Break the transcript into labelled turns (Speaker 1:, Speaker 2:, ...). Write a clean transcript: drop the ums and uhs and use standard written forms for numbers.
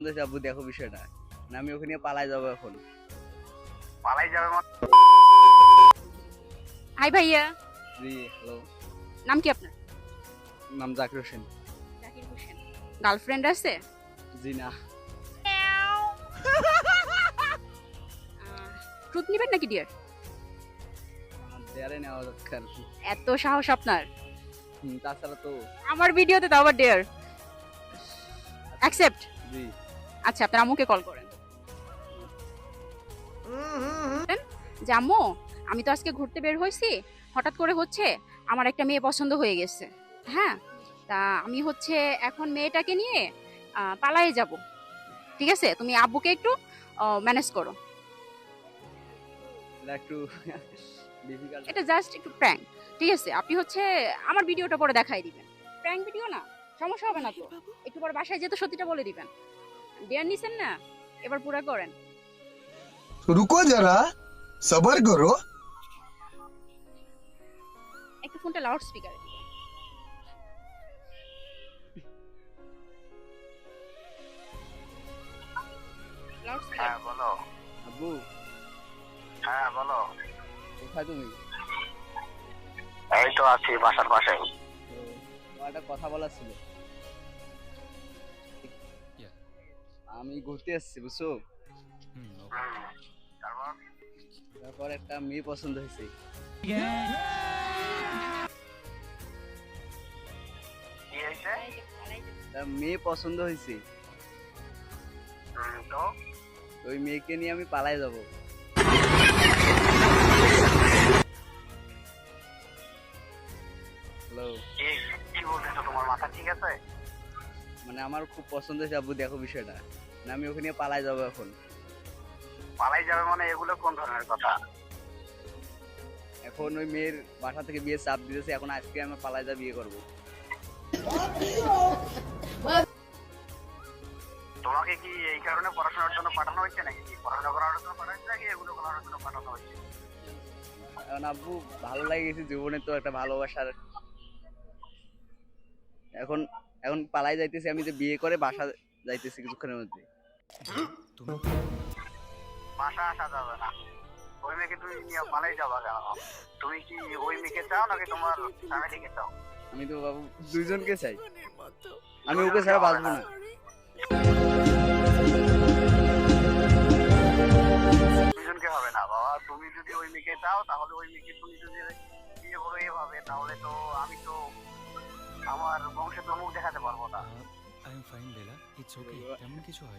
Speaker 1: আব্বু দেখো বিষয়টা না, আমি ওখানে পালাই যাবো এখন।
Speaker 2: পালাই যাবে
Speaker 3: হাই ভাইয়া,
Speaker 1: জি হ্যালো।
Speaker 3: নাম কি আপনার?
Speaker 1: নাম জাকির হোসেন।
Speaker 3: জাকির হোসেন। গার্লফ্রেন্ড আছে?
Speaker 1: জি না।
Speaker 3: ট্রুথ নিবেন নাকি ডিয়ার?
Speaker 1: দেয়ারে নেওয়া দরকার।
Speaker 3: এত সাহস আপনার?
Speaker 1: তাছাড়া তো
Speaker 3: আমার ভিডিওতে তো আবার ডিয়ার অ্যাকসেপ্ট।
Speaker 1: জি।
Speaker 3: আচ্ছা, আপনার আম্মুকে কল করেন। যে আম্মু, আমি তো আজকে ঘুরতে বের হয়েছি, হঠাৎ করে হচ্ছে আমার একটা মেয়ে পছন্দ হয়ে গেছে। হ্যাঁ, তা আমি হচ্ছে এখন মেয়েটাকে নিয়ে পালায়ে যাব। ঠিক আছে, তুমি আব্বুকে একটু ম্যানেজ করো।
Speaker 1: এটা একটু ডিফিকাল্ট।
Speaker 3: এটা জাস্ট একটু প্র্যাঙ্ক। ঠিক আছে, আপনি হচ্ছে আমার ভিডিওটা পরে দেখাই দিবেন। প্র্যাঙ্ক ভিডিও না, সমস্যা হবে না তো। একটু পরে বাসায় যেতে সত্যিটা বলে দিবেন। ডিয়ার নিছেন না, এবার পুরা করেন।
Speaker 4: रुको जरा सबर करो।
Speaker 3: একটু ফোনটা লাউড স্পিকারে দিবেন। Loud speaker.
Speaker 2: হ্যাঁ বলো।
Speaker 1: আব্বু
Speaker 2: হ্যাঁ বলো।
Speaker 1: কোথায় তুমি?
Speaker 2: এই তো আছি বাসার পাশে।
Speaker 1: তো আমার একটা কথা বলার ছিল। আমি ঘুরতে এসেছি বুঝছো,
Speaker 2: তারপর
Speaker 1: তারপর একটা মেয়ে পছন্দ হয়েছে।
Speaker 2: কি হয়েছে?
Speaker 1: একটা মেয়ে পছন্দ হয়েছে,
Speaker 2: তো
Speaker 1: তো ওই মেয়েকে নিয়ে আমি পালাই যাব। হ্যালো।
Speaker 2: কি কি বলতেছো? তোমার মাথা ঠিক আছে?
Speaker 1: মানে আমার খুব পছন্দ হয়েছে আব্বু, দেখো বিষয়টা না, আমি ওখানে পালাই যাবো এখন।
Speaker 2: পালাই যাবে মানে এগুলো কোন ধরনের কথা?
Speaker 1: এখন ওই মেয়ের বাসা থেকে বিয়ে চাপ দিতেছে, এখন আজকে আমি পালাই যা বিয়ে করবো।
Speaker 2: তোমাকে কি এই কারণে পড়াশোনার জন্য পাঠানো হয়েছে নাকি? কি পড়াশোনা করার জন্য পাঠানো হয়েছে নাকি এগুলো করার জন্য পাঠানো হয়েছে?
Speaker 1: এখন আব্বু ভালো লাগে গেছে, জীবনে তো একটা ভালোবাসার। এখন এখন পালাই যাইতেছি, আমি যে বিয়ে করে বাসা যাইতেছি কিছুক্ষণের মধ্যে।
Speaker 2: বাসা আসা যাবে না। ওই মেয়েকে তুমি নিয়ে পালাই যাবা কেন? তুমি কি ওই মেয়েকে চাও নাকি তোমার ফ্যামিলিকে চাও?
Speaker 1: আমি তো বাবু দুইজনকে চাই, আমি ওকে ছাড়া বাঁচবো না।
Speaker 2: দুজনকে হবে না বাবা। তুমি যদি ওই মেয়েকে চাও তাহলে ওই মেয়েকে তুমি যদি বিয়ে করো এভাবে, তাহলে তো আমি তো আমার বংশে তো মুখ দেখাতে পারবো না।
Speaker 5: I am fine Bela, it's okay, তেমন কিছু হয়